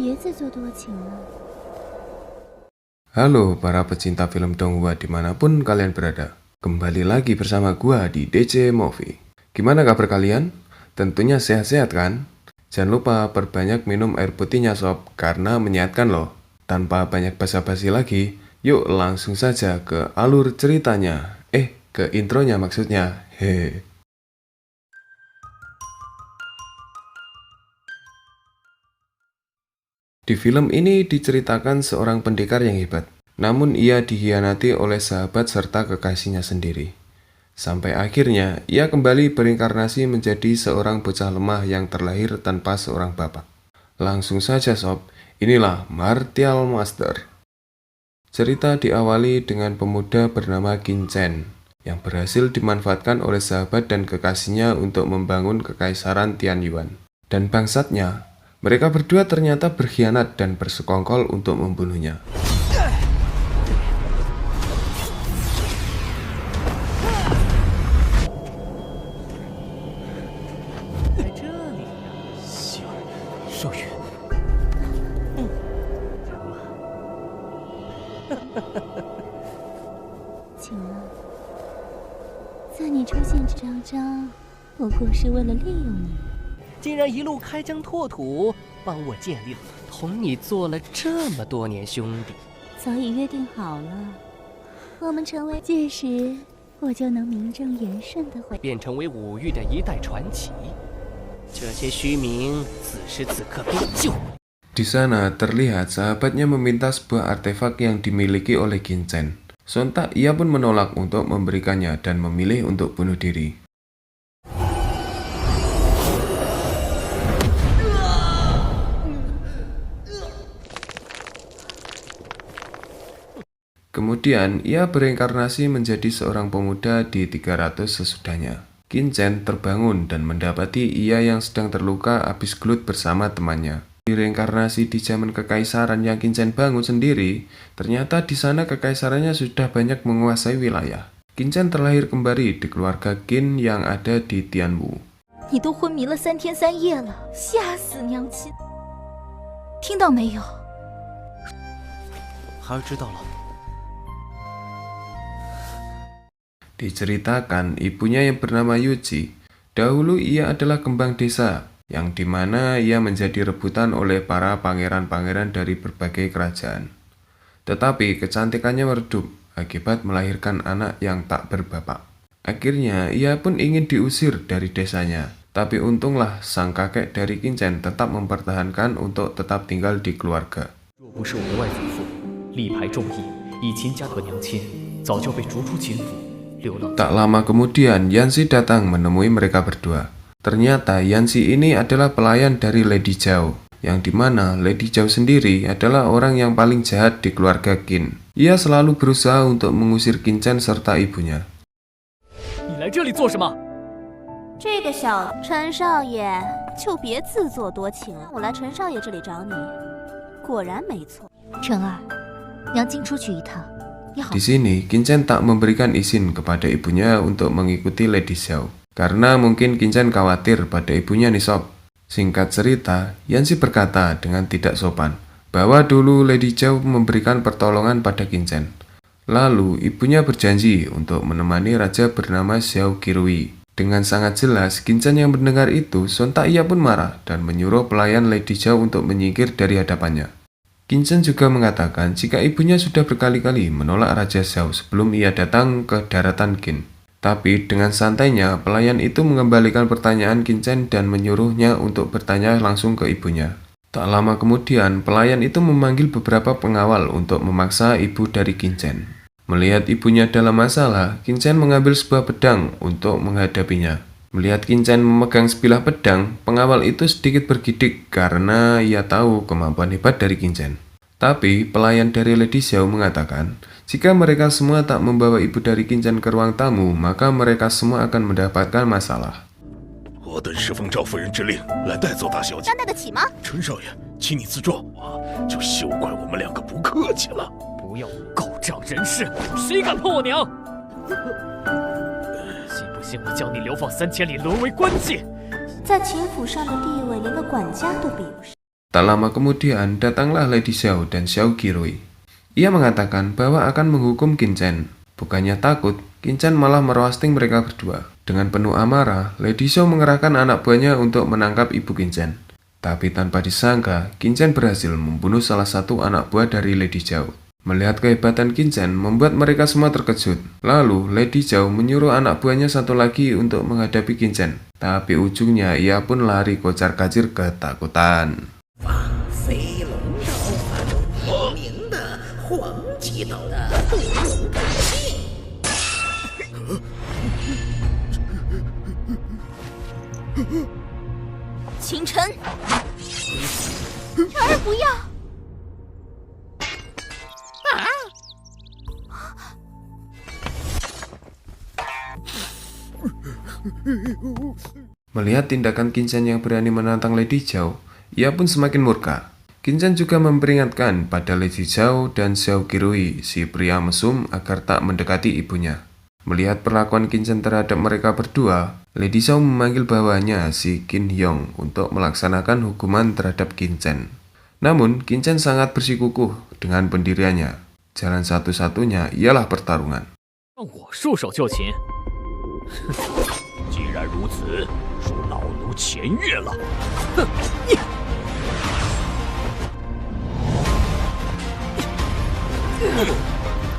别自作多情了。Halo para pecinta film Donghua dimanapun kalian berada. Kembali lagi bersama gua di DC Movie. Gimana kabar kalian? Tentunya sehat-sehat kan? Jangan lupa perbanyak minum air putihnya sob, karena menyehatkan loh. Tanpa banyak basa-basi lagi, yuk langsung saja ke alur ceritanya. Ke intronya maksudnya. Hehe. Di film ini diceritakan seorang pendekar yang hebat, namun ia dikhianati oleh sahabat serta kekasihnya sendiri. Sampai akhirnya, ia kembali berinkarnasi menjadi seorang bocah lemah yang terlahir tanpa seorang bapak. Langsung saja sob, inilah Martial Master. Cerita diawali dengan pemuda bernama Qin Chen, yang berhasil dimanfaatkan oleh sahabat dan kekasihnya untuk membangun kekaisaran Tianyuan. Dan bangsatnya, mereka berdua ternyata berkhianat dan bersekongkol untuk membunuhnya.在你出现这张张，不过是为了利用你。竟然一路开疆拓土，帮我建立了同你做了这么多年兄弟。早已约定好了，我们成为届时，我就能名正言顺的便成为五域的一代传奇。这些虚名此时此刻便就。Di sana terlihat sahabatnya meminta sebuah artefak yang dimiliki oleh Qin Chen. Sontak ia pun menolak untuk memberikannya dan memilih untuk bunuh diri. Kemudian ia berinkarnasi menjadi seorang pemuda di 300 sesudahnya. Qin Chen terbangun dan mendapati ia yang sedang terluka habis gelut bersama temannya. Direinkarnasi di zaman kekaisaran yang Qin Chen bangun sendiri, ternyata di sana kekaisarannya sudah banyak menguasai wilayah. Qin Chen terlahir kembali di keluarga Qin yang ada di Tianwu. 你都昏迷了3天3夜了，吓死娘亲！听到没有？孩儿知道了。 Diceritakan ibunya yang bernama Yuji, dahulu ia adalah kembang desa, yang dimana ia menjadi rebutan oleh para pangeran-pangeran dari berbagai kerajaan. Tetapi kecantikannya meredup akibat melahirkan anak yang tak berbapak. Akhirnya ia pun ingin diusir dari desanya, tapi untunglah sang kakek dari Qin Chen tetap mempertahankan untuk tetap tinggal di keluarga. Tak lama kemudian Yanxi datang menemui mereka berdua. Ternyata Yanxi ini adalah pelayan dari Lady Zhao, yang dimana Lady Zhao sendiri adalah orang yang paling jahat di keluarga Qin. Ia selalu berusaha untuk mengusir Qin Chen serta ibunya. 你来这里做什么？这个小陈少爷就别自作多情了，我来陈少爷这里找你，果然没错。陈儿，娘今出去一趟。 Di sini, Qin Chen tak memberikan izin kepada ibunya untuk mengikuti Lady Zhao, karena mungkin Qin Chen khawatir pada ibunya nih sob. Singkat cerita, Yanxi berkata dengan tidak sopan bahwa dulu Lady Zhao memberikan pertolongan pada Qin Chen. Lalu ibunya berjanji untuk menemani raja bernama Xiao Qirui. Dengan sangat jelas, Qin Chen yang mendengar itu sontak ia pun marah dan menyuruh pelayan Lady Zhao untuk menyingkir dari hadapannya. Qin Chen juga mengatakan jika ibunya sudah berkali-kali menolak Raja Xiao sebelum ia datang ke daratan Qin. Tapi dengan santainya, pelayan itu mengembalikan pertanyaan Qin Chen dan menyuruhnya untuk bertanya langsung ke ibunya. Tak lama kemudian, pelayan itu memanggil beberapa pengawal untuk memaksa ibu dari Qin Chen. Melihat ibunya dalam masalah, Qin Chen mengambil sebuah pedang untuk menghadapinya. Melihat Qin Chen memegang sebilah pedang, pengawal itu sedikit bergidik karena ia tahu kemampuan hebat dari Qin Chen. Tapi pelayan dari Lady Xiao mengatakan, jika mereka semua tak membawa ibu dari Qin Chen ke ruang tamu, maka mereka semua akan mendapatkan masalah. 我等是奉赵夫人之令来带走大小姐，担待得起吗？陈少爷，请你自重，就休怪我们两个不客气了。不要狗仗人势，谁敢碰我娘？信不信我将你流放3000里，沦为官妓？在秦府上的地位，连个管家都比不上。Tak lama kemudian, datanglah Lady Xiao dan Xiao Qirui. Ia mengatakan bahwa akan menghukum Qin Chen. Bukannya takut, Qin Chen malah meroasting mereka berdua. Dengan penuh amarah, Lady Xiao mengerahkan anak buahnya untuk menangkap ibu Qin Chen. Tapi tanpa disangka, Qin Chen berhasil membunuh salah satu anak buah dari Lady Xiao. Melihat kehebatan Qin Chen membuat mereka semua terkejut. Lalu, Lady Xiao menyuruh anak buahnya satu lagi untuk menghadapi Qin Chen. Tapi ujungnya ia pun lari kocar-kacir ketakutan. 飞龙刀法中有名的黄极刀的不容置信。清晨，儿不要！ Melihat tindakan Qin Chen yang berani menantang Lady Xiao, ia pun semakin murka. Qin Chen juga memperingatkan pada Lady Xiao dan Xiao Qirui, si pria mesum, agar tak mendekati ibunya. Melihat perlakuan Qin Chen terhadap mereka berdua, Lady Xiao memanggil bawahannya, si Qin Hyong, untuk melaksanakan hukuman terhadap Qin Chen. Namun, Qin Chen sangat bersikukuh dengan pendiriannya. Jalan satu-satunya ialah pertarungan. 让我束手就擒。既然如此，恕老奴前越了。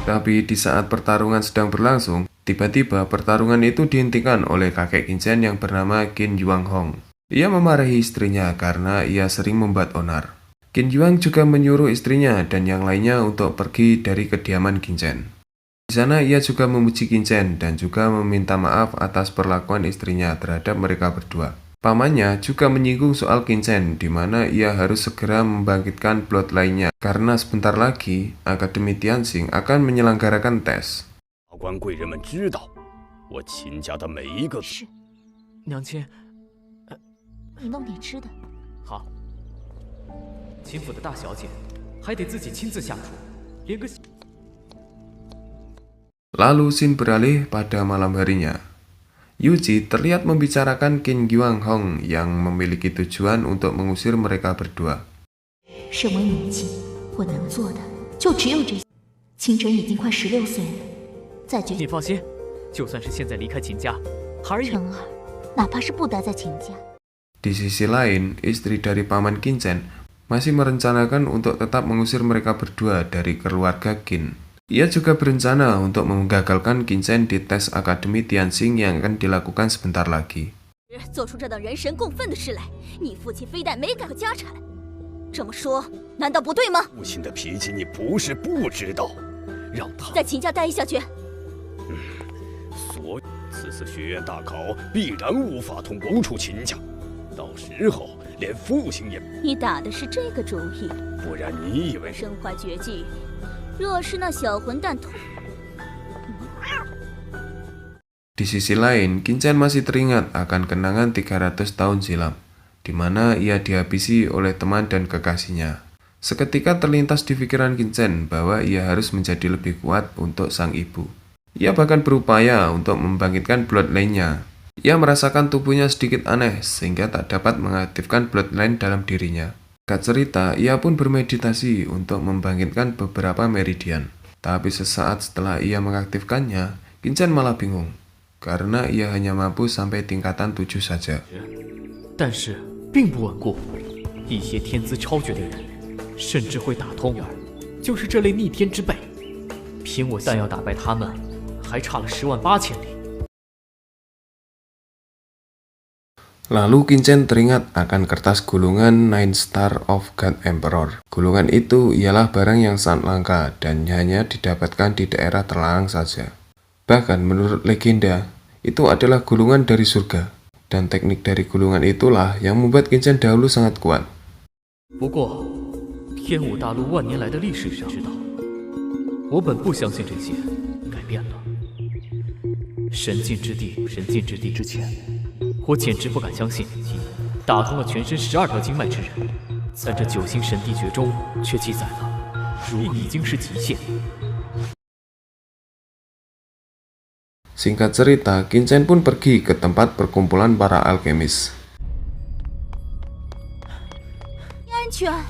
Tapi di saat pertarungan sedang berlangsung, tiba-tiba pertarungan itu dihentikan oleh kakek Qin Chen yang bernama Qin Yuanghong. Ia memarahi istrinya karena ia sering membuat onar. Qin Yuang juga menyuruh istrinya dan yang lainnya untuk pergi dari kediaman Qin Chen. Di sana ia juga memuji Qin Chen dan juga meminta maaf atas perlakuan istrinya terhadap mereka berdua. Pamannya juga menyinggung soal Qin Chen, di mana ia harus segera membangkitkan plot lainnya karena sebentar lagi Akademi Tianxing akan menyelenggarakan tes. 法官贵人们知道，我秦家的每一个。是，娘亲，你弄点吃的。好。秦府的大小姐还得自己亲自下厨，连个。 Lalu scene beralih pada malam harinya. Yuji terlihat membicarakan Qin Yuanghong yang memiliki tujuan untuk mengusir mereka berdua. 身为母亲，我能做的就只有这些。清晨已经快16岁了，再决你放心，就算是现在离开秦家，孩儿也……晨儿，哪怕是不待在秦家。 Di sisi lain, istri dari paman Qin Chen masih merencanakan untuk tetap mengusir mereka berdua dari keluarga Qin. Ia juga berencana untuk menggagalkan Qin Chen di tes Akademi Tianxing yang akan dilakukan sebentar lagi. 做出这等人神共愤的事来，你父亲非但没改革家产，这么说难道不对吗？父亲的脾气你不是不知道，让他在秦家待下去。所此次学院大考必然无法通过出秦家，到时候连父亲也……你打的是这个主意？不然你以为？ 身怀绝技，若是那小混蛋Di sisi lain, Qin Chen masih teringat akan kenangan 300 tahun silam, di mana ia dihabisi oleh teman dan kekasihnya. Seketika terlintas di pikiran Qin Chen bahwa ia harus menjadi lebih kuat untuk sang ibu. Ia bahkan berupaya untuk membangkitkan bloodline-nya. Ia merasakan tubuhnya sedikit aneh sehingga tak dapat mengaktifkan bloodline dalam dirinya. Singkat cerita, ia pun bermeditasi untuk membangkitkan beberapa meridian. Tapi sesaat setelah ia mengaktifkannya, Qin Chen malah bingung, karena ia hanya mampu sampai tingkatan 7 saja. 但是并不稳固，一些天资超绝的人，甚至会打通，就是这类逆天之辈，凭我但要打败他们，还差了108000里。 Lalu Qin Chen teringat akan kertas gulungan Nine Star of God Emperor. Gulungan itu ialah barang yang sangat langka dan hanya didapatkan di daerah terlarang saja. Bahkan menurut legenda, itu adalah gulungan dari surga. Dan teknik dari gulungan itulah yang membuat Qin Chen dahulu sangat kuat. 不过，天武大陆万年来的历史上知道，我本不相信这些，改变了。神境之地之前。 我简直不敢相信，打通了全身12条经脉之人，在这9星神帝诀中却记载了，如已经是极限。 Singkat cerita, Qin Chen pun pergi ke tempat perkumpulan para alkemis. 去爱，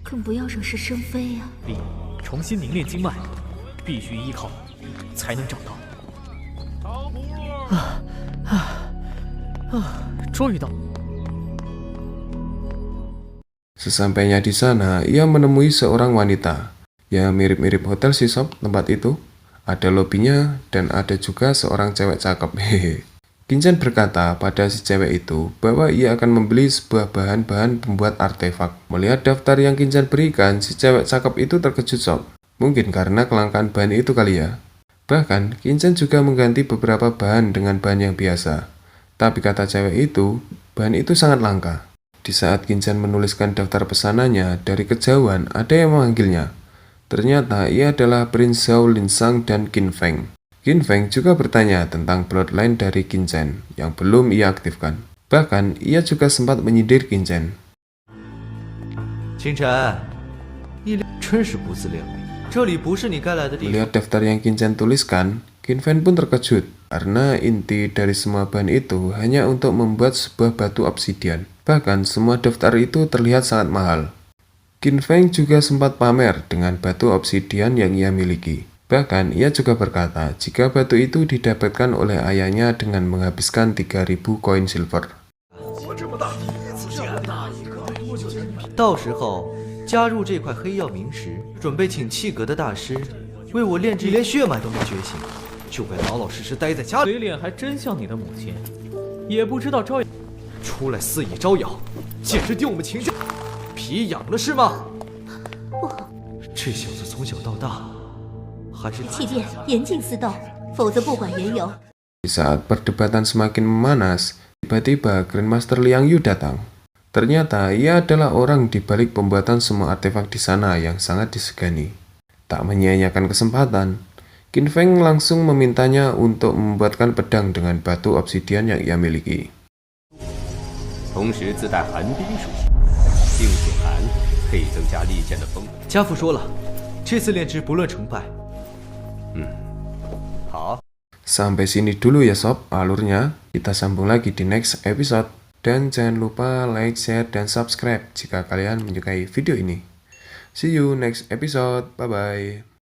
更不要惹是生非呀。力重新凝练经脉，必须依靠才能找到。终于到。 Sesampainya di sana, ia menemui seorang wanita. Ya mirip-mirip hotel Sisop tempat itu. Ada lobinya dan ada juga seorang cewek cakep. Hehe. Kincan berkata pada si cewek itu bahwa ia akan membeli sebuah bahan-bahan pembuat artefak. Melihat daftar yang Kincan berikan, si cewek cakep itu terkejut sob. Mungkin karena kelangkaan bahan itu kali ya. Bahkan, Kincan juga mengganti beberapa bahan dengan bahan yang biasa. Tapi kata cewek itu, bahan itu sangat langka. Di saat Kincan menuliskan daftar pesanannya, dari kejauhan ada yang memanggilnya. Ternyata ia adalah Prince Zhao Linsang dan Qin Feng. Qin Feng juga bertanya tentang bloodline dari Kincan yang belum ia aktifkan. Bahkan, ia juga sempat menyindir Kincan. 清晨，你真是不自量力，这里不是你该来的地方。 Melihat daftar yang Kincan tuliskan, Qin Feng pun terkejut karena inti dari semua bahan itu hanya untuk membuat sebuah batu obsidian. Bahkan semua daftar itu terlihat sangat mahal. Qin Feng juga sempat pamer dengan batu obsidian yang ia miliki. Bahkan ia juga berkata jika batu itu didapatkan oleh ayahnya dengan menghabiskan 3000 koin silver. 到时候加入这块黑曜冥石，准备请气阁的大师为我炼制，连血脉都没觉醒，就该老老实实待在家里。嘴脸还真像你的母亲，也不知道招摇。出来肆意招摇，简直丢我们秦家皮痒了是吗？这小子从小到大。 气殿严禁私斗，否则不管缘由。 Di saat perdebatan semakin memanas, tiba-tiba Grandmaster Liang Yu datang. Ternyata ia adalah orang di balik pembuatan semua artefak di sana yang sangat disegani. Tak menyia-nyiakan kesempatan, Qin Feng langsung memintanya untuk membuatkan pedang dengan batu obsidian yang ia miliki. 同时自带寒冰属性，净水寒可以增加利剑的锋。家父说了，这次炼制不论成败。 好。 Sampai sini dulu ya sob alurnya. Kita sambung lagi di next episode. Dan jangan lupa like, share, dan subscribe jika kalian menyukai video ini. See you next episode. Bye-bye.